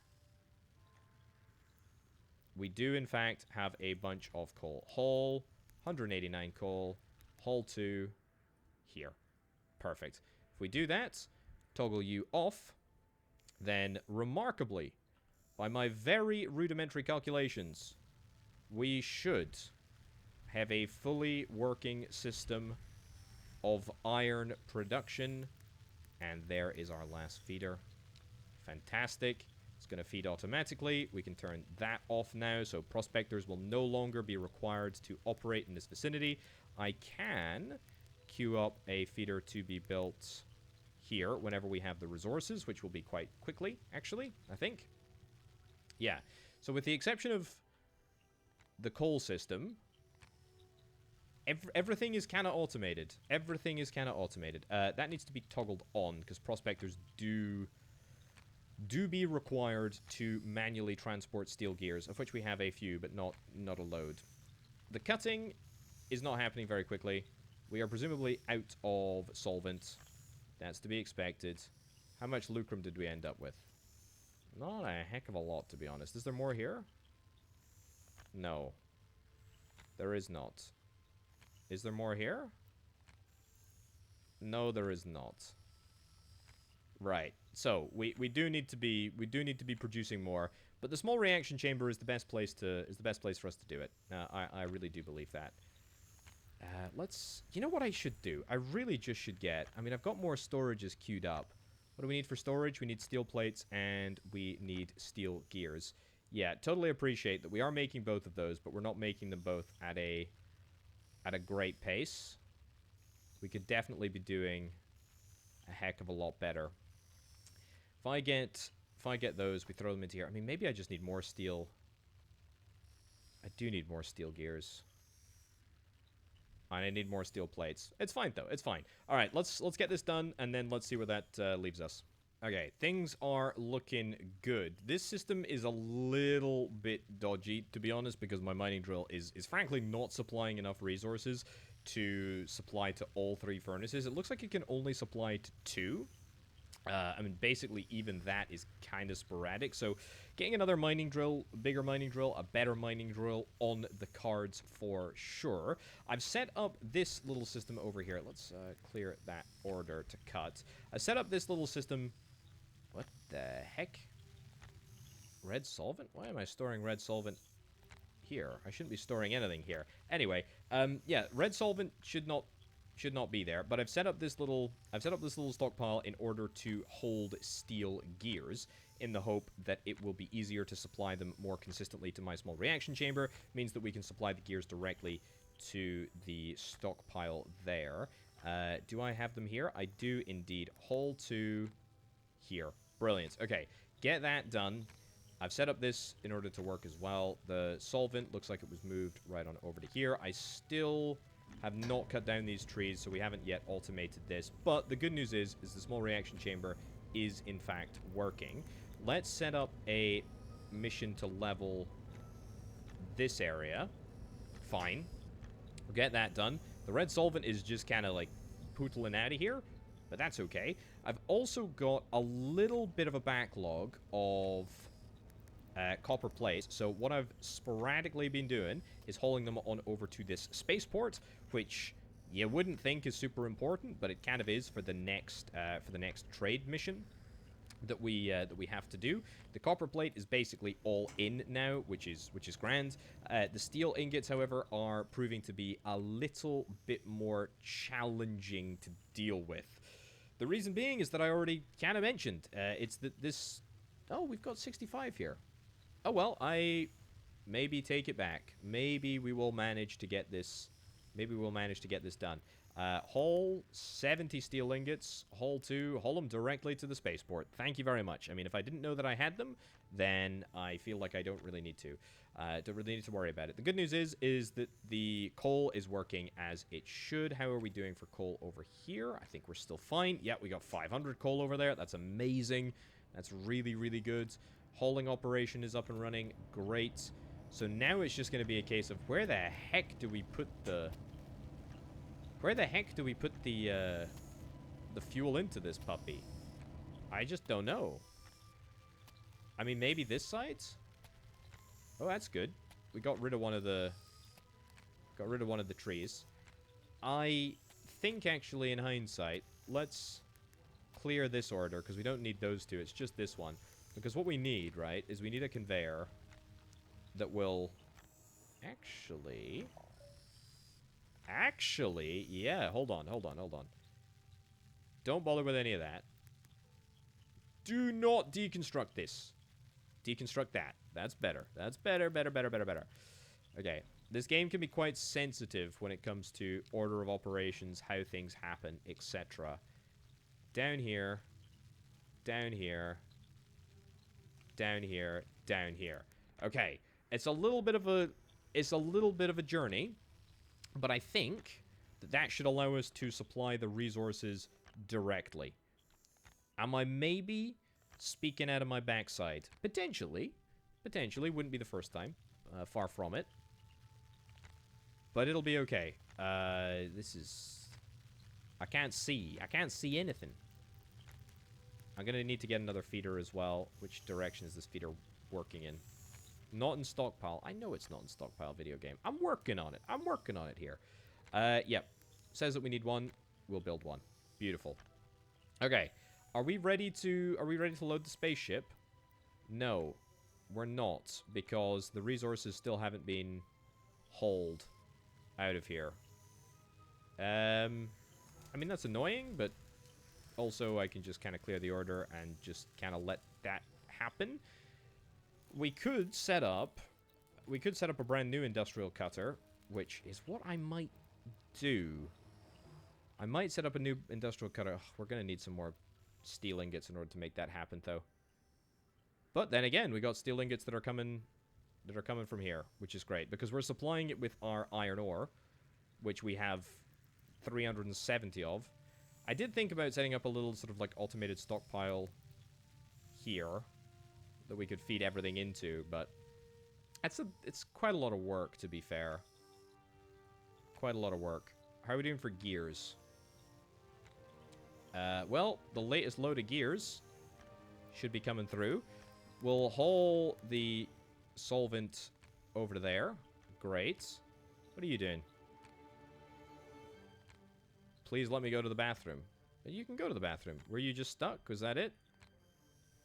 We do, in fact, have a bunch of coal. Haul, 189 coal. Haul 2, here. Perfect. If we do that, toggle you off, then, remarkably, by my very rudimentary calculations, we should have a fully working system of iron production. And there is our last feeder. Fantastic. It's going to feed automatically. We can turn that off now, so prospectors will no longer be required to operate in this vicinity. I can queue up a feeder to be built here whenever we have the resources, which will be quite quickly, actually, I think. Yeah. So with the exception of the coal system, everything is kind of automated. Everything is kind of automated. That needs to be toggled on, because prospectors do be required to manually transport steel gears, of which we have a few, but not a load. The cutting is not happening very quickly. We are presumably out of solvent. That's to be expected. How much lucrum did we end up with? Not a heck of a lot, to be honest. Is there more here? No. There is not. Is there more here? No, there is not. Right. So we do need to be producing more, but the small reaction chamber is the best place for us to do it. I really do believe that. You know what I should do? I really just should get... I mean, I've got more storages queued up. What do we need for storage? We need steel plates and we need steel gears. Yeah, totally appreciate that we are making both of those, but we're not making them both at a great pace. We could definitely be doing a heck of a lot better. If I get those, we throw them into here. I mean, maybe I just need more steel. I do need more steel gears. And I need more steel plates. It's fine, though. It's fine. All right, let's get this done, and then let's see where that leaves us. Okay, things are looking good. This system is a little bit dodgy, to be honest, because my mining drill is frankly not supplying enough resources to supply to all 3 furnaces. It looks like it can only supply to 2. I mean, basically, even that is kind of sporadic. So, getting another mining drill, bigger mining drill, a better mining drill on the cards for sure. I've set up this little system over here. Let's clear that order to cut. I set up this little system. What the heck? Red solvent? Why am I storing red solvent here? I shouldn't be storing anything here. Anyway, yeah, red solvent should not be there, but I've set up this little stockpile in order to hold steel gears in the hope that it will be easier to supply them more consistently to my small reaction chamber. It means that we can supply the gears directly to the stockpile there. Do I have them here? I do indeed. Haul to here. Brilliant. Okay, get that done. I've set up this in order to work as well. The solvent looks like it was moved right on over to here. I still have not cut down these trees, so we haven't yet automated this. But the good news is the small reaction chamber is, in fact, working. Let's set up a mission to level this area. Fine. We'll get that done. The red solvent is just kind of, like, pootling out of here, but that's okay. I've also got a little bit of a backlog of copper plates. So what I've sporadically been doing is hauling them on over to this spaceport, which you wouldn't think is super important, but it kind of is for the next trade mission that we have to do. The copper plate is basically all in now, which is grand. The steel ingots, however, are proving to be a little bit more challenging to deal with. The reason being is that I already kind of mentioned. It's that this... Oh, we've got 65 here. Oh, well, I maybe take it back. Maybe we will manage to get this... Maybe we'll manage to get this done. Haul 70 steel ingots. Haul 2. Haul them directly to the spaceport. Thank you very much. I mean, if I didn't know that I had them, then I feel like I don't really need to. Don't really need to worry about it. The good news is that the coal is working as it should. How are we doing for coal over here? I think we're still fine. Yeah, we got 500 coal over there. That's amazing. That's really, really good. Hauling operation is up and running. Great. So now it's just going to be a case of where the heck do we put the... Where the heck do we put the fuel into this puppy? I just don't know. I mean, maybe this side? Oh, that's good. We got rid of one of the... Got rid of one of the trees. I think, actually, in hindsight, let's clear this order, because we don't need those two. It's just this one. Because what we need, right, is we need a conveyor that will... Actually, yeah, hold on. Don't bother with any of that. Do not deconstruct this. Deconstruct that. That's better. That's better. Okay, this game can be quite sensitive when it comes to order of operations, how things happen, etc. Down here. Down here. Down here. Down here. Okay, it's a little bit of a journey. But I think that should allow us to supply the resources directly. Am I maybe speaking out of my backside? Potentially. Potentially. Wouldn't be the first time. Far from it. But it'll be okay. This is... I can't see. I can't see anything. I'm going to need to get another feeder as well. Which direction is this feeder working in? Not in stockpile. I know it's not in stockpile, video game. I'm working on it. I'm working on it here. Yep. Says that we need one. We'll build one. Beautiful. Okay. Are we ready to load the spaceship? No. We're not. Because the resources still haven't been hauled out of here. I mean, that's annoying, but also I can just kind of clear the order and just kind of let that happen. We could set up a brand new industrial cutter, which is what I might do. I might set up a new industrial cutter. Ugh, we're going to need some more steel ingots in order to make that happen, though. But then again, we got steel ingots that are coming from here, which is great, because we're supplying it with our iron ore, which we have 370 of. I did think about setting up a little sort of like automated stockpile here that we could feed everything into, but it's quite a lot of work, to be fair. Quite a lot of work. How are we doing for gears? Well, the latest load of gears should be coming through. We'll haul the solvent over to there. Great. What are you doing? Please let me go to the bathroom. You can go to the bathroom. Were you just stuck? Was that it?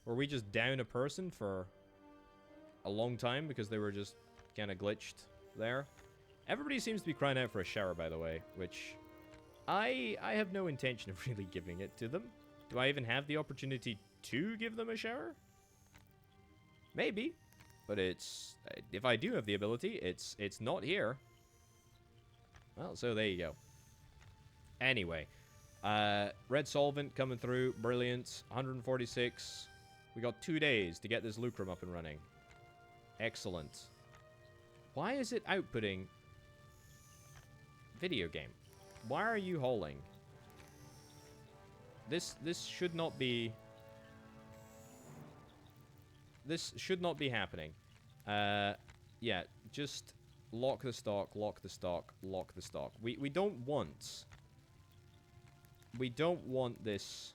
Were we just down a person for a long time because they were just kind of glitched there? Everybody seems to be crying out for a shower, by the way, which I have no intention of really giving it to them. Do I even have the opportunity to give them a shower? Maybe, but it's... If I do have the ability, it's not here. Well, so there you go. Anyway, red solvent coming through. Brilliant. 146... We got 2 days to get this lucrum up and running. Excellent. Why is it outputting... Video game? Why are you hauling? This should not be... This should not be happening. Yeah, just lock the stock, lock the stock, lock the stock. We don't want... We don't want this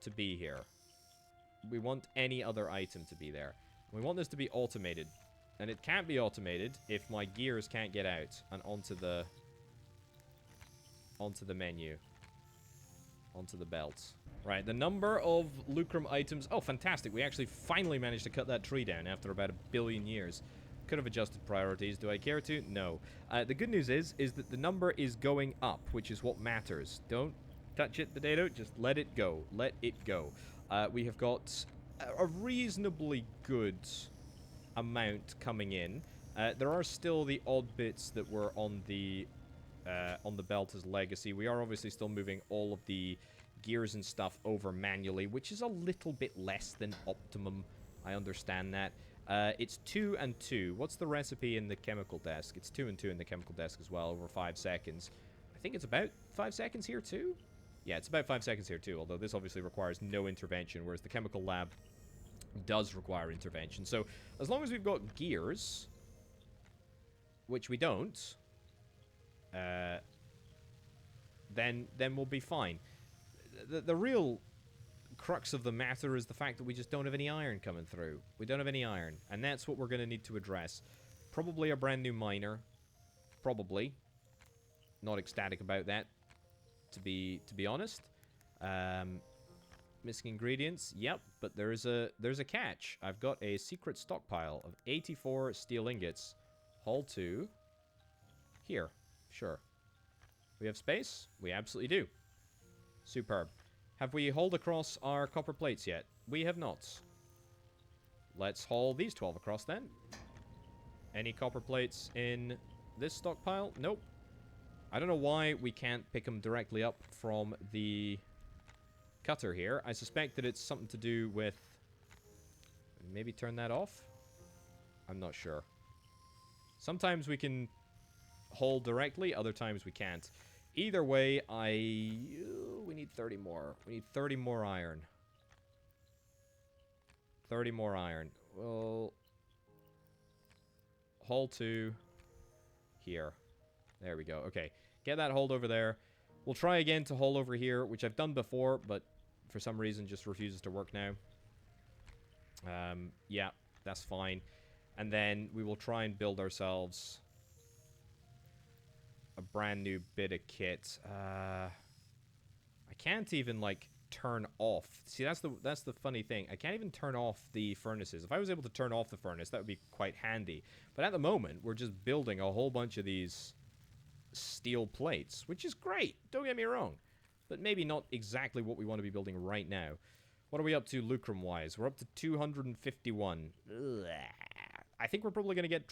to be here. We want any other item to be there. We want this to be automated. And it can't be automated if my gears can't get out and onto the menu. Onto the belt. Right, the number of lucrum items... Oh, fantastic. We actually finally managed to cut that tree down after about 1 billion years. Could have adjusted priorities. Do I care to? No. The good news is that the number is going up, which is what matters. Don't touch it, Potato. Just let it go. Let it go. We have got a reasonably good amount coming in. There are still the odd bits that were on the belt as legacy. We are obviously still moving all of the gears and stuff over manually, which is a little bit less than optimum. I understand that. It's 2 and 2. What's the recipe in the chemical desk? It's 2 and 2 in the chemical desk as well, over 5 seconds. I think it's about 5 seconds here too? Yeah, it's about 5 seconds here too, although this obviously requires no intervention, whereas the chemical lab does require intervention. So, as long as we've got gears, which we don't, then we'll be fine. The real crux of the matter is the fact that we just don't have any iron coming through. We don't have any iron, and that's what we're going to need to address. Probably a brand new miner. Probably. Not ecstatic about that, to be honest. Missing ingredients, yep, but there's a catch. I've got a secret stockpile of 84 steel ingots. Haul to here. Sure. We have space? We absolutely do. Superb. Have we hauled across our copper plates yet? We have not. Let's haul these 12 across then. Any copper plates in this stockpile? Nope. I don't know why we can't pick them directly up from the cutter here. I suspect that it's something to do with... Maybe turn that off? I'm not sure. Sometimes we can haul directly, other times we can't. Either way, we need 30 more. We need 30 more iron. 30 more iron. Well, haul to here. There we go. Okay, get that hauled over there. We'll try again to haul over here, which I've done before, but for some reason just refuses to work now. Yeah, that's fine. And then we will try and build ourselves a brand new bit of kit. I can't even, like, turn off. See, that's the funny thing. I can't even turn off the furnaces. If I was able to turn off the furnace, that would be quite handy. But at the moment, we're just building a whole bunch of these steel plates, which is great. Don't get me wrong. But maybe not exactly what we want to be building right now. What are we up to lucrum-wise? We're up to 251. Ugh. I think we're probably going to get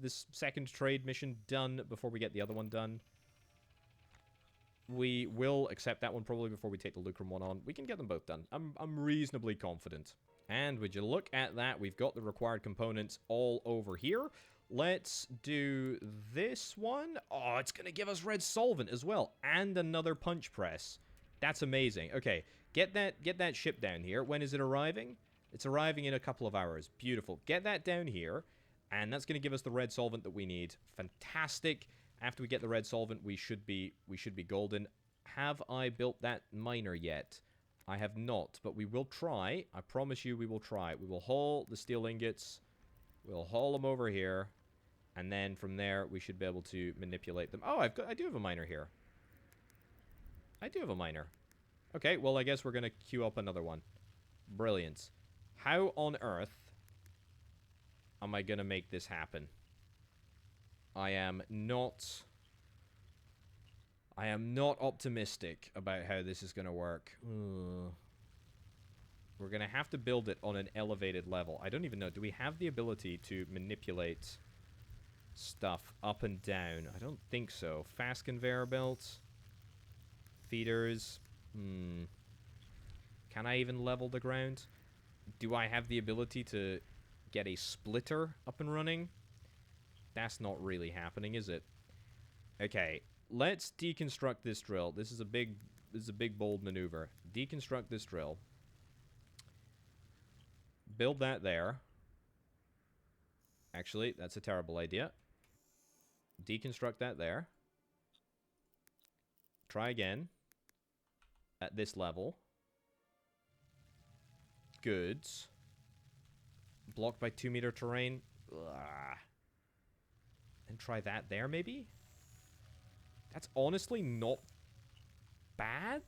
this second trade mission done before we get the other one done. We will accept that one probably before we take the lucrum one on. We can get them both done. I'm reasonably confident. And would you look at that? We've got the required components all over here. Let's do this one. Oh, it's going to give us red solvent as well. And another punch press. That's amazing. Okay, get that ship down here. When is it arriving? It's arriving in a couple of hours. Beautiful. Get that down here. And that's going to give us the red solvent that we need. Fantastic. After we get the red solvent, we should be golden. Have I built that miner yet? I have not, but we will try. I promise you we will try. We will haul the steel ingots. We'll haul them over here. And then from there, we should be able to manipulate them. Oh, I do have a miner here. I do have a miner. Okay, well, I guess we're going to queue up another one. Brilliant. How on earth am I going to make this happen? I am not optimistic about how this is going to work. Ugh. We're going to have to build it on an elevated level. I don't even know. Do we have the ability to manipulate stuff up and down? I don't think so. Fast conveyor belts. Feeders. Can I even level the ground? Do I have the ability to get a splitter up and running? That's not really happening, is it? Okay, let's deconstruct this drill. This is a big bold maneuver. Deconstruct this drill. Build that there. Actually, that's a terrible idea. Deconstruct that there. Try again. At this level. Goods. Blocked by 2-meter terrain. Ugh. And try that there, maybe? That's honestly not bad.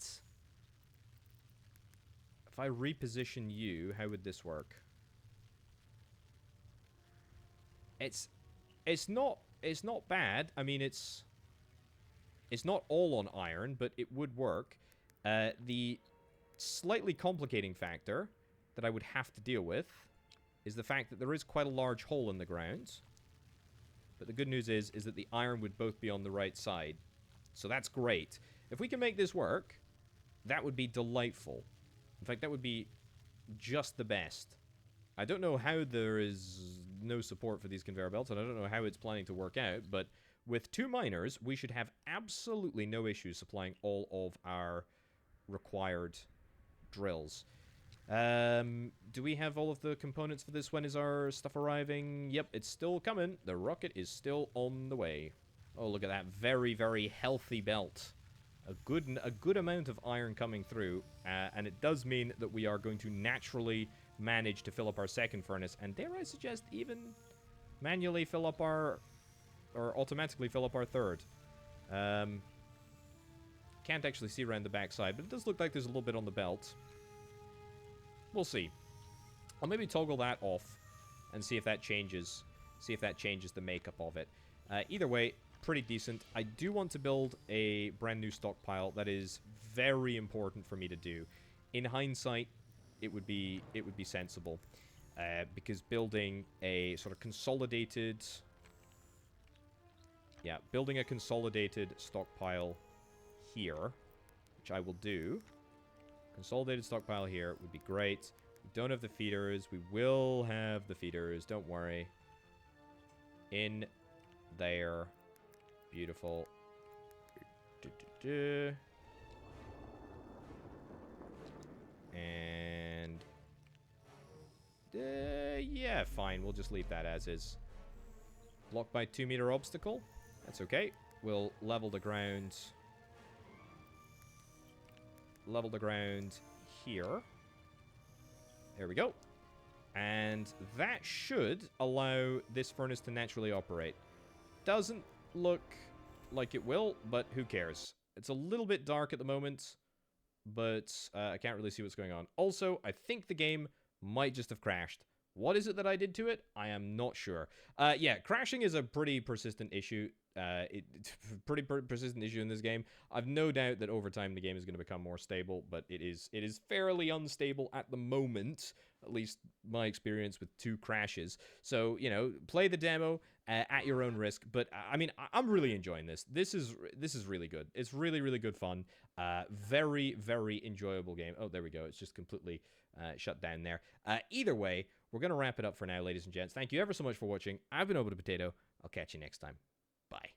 If I reposition you, how would this work? It's not bad. I mean, it's not all on iron, but it would work. The slightly complicating factor that I would have to deal with is the fact that there is quite a large hole in the ground. But the good news is that the iron would both be on the right side. So that's great. If we can make this work, that would be delightful. In fact, that would be just the best. I don't know how there is no support for these conveyor belts, and I don't know how it's planning to work out, but with 2 miners, we should have absolutely no issues supplying all of our required drills. Do we have all of the components for this? When is our stuff arriving? Yep, it's still coming. The rocket is still on the way. Oh, look at that very, very healthy belt. A good amount of iron coming through, and it does mean that we are going to naturally manage to fill up our second furnace, and dare I suggest even manually fill up our, or automatically fill up our third. Can't actually see around the backside, but it does look like there's a little bit on the belt. We'll see. I'll maybe toggle that off and see if that changes. See if that changes the makeup of it. Either way, pretty decent. I do want to build a brand new stockpile. That is very important for me to do. In hindsight, it would be sensible, because building a sort of consolidated, building a consolidated stockpile here, which I will do. Consolidated stockpile here would be great. We don't have the feeders. We will have the feeders. Don't worry. In there. Beautiful. And yeah, fine. We'll just leave that as is. Blocked by 2-meter obstacle. That's okay. We'll level the ground. Level the ground here. There we go. And that should allow this furnace to naturally operate. Doesn't look like it will, but who cares? It's a little bit dark at the moment, but I can't really see what's going on. Also, I think the game might just have crashed. What is it that I did to it? I am not sure. Yeah, crashing is a pretty persistent issue. Pretty persistent issue in this game. I've no doubt that over time the game is going to become more stable, but it is fairly unstable at the moment. At least my experience with 2 crashes. So, you know, play the demo at your own risk. But I mean, I'm really enjoying this. This is really good. It's really, really good fun. Very, very enjoyable game. Oh, there we go. It's just completely shut down there. Either way, we're going to wrap it up for now, ladies and gents. Thank you ever so much for watching. I've been Orbital Potato. I'll catch you next time. Bye.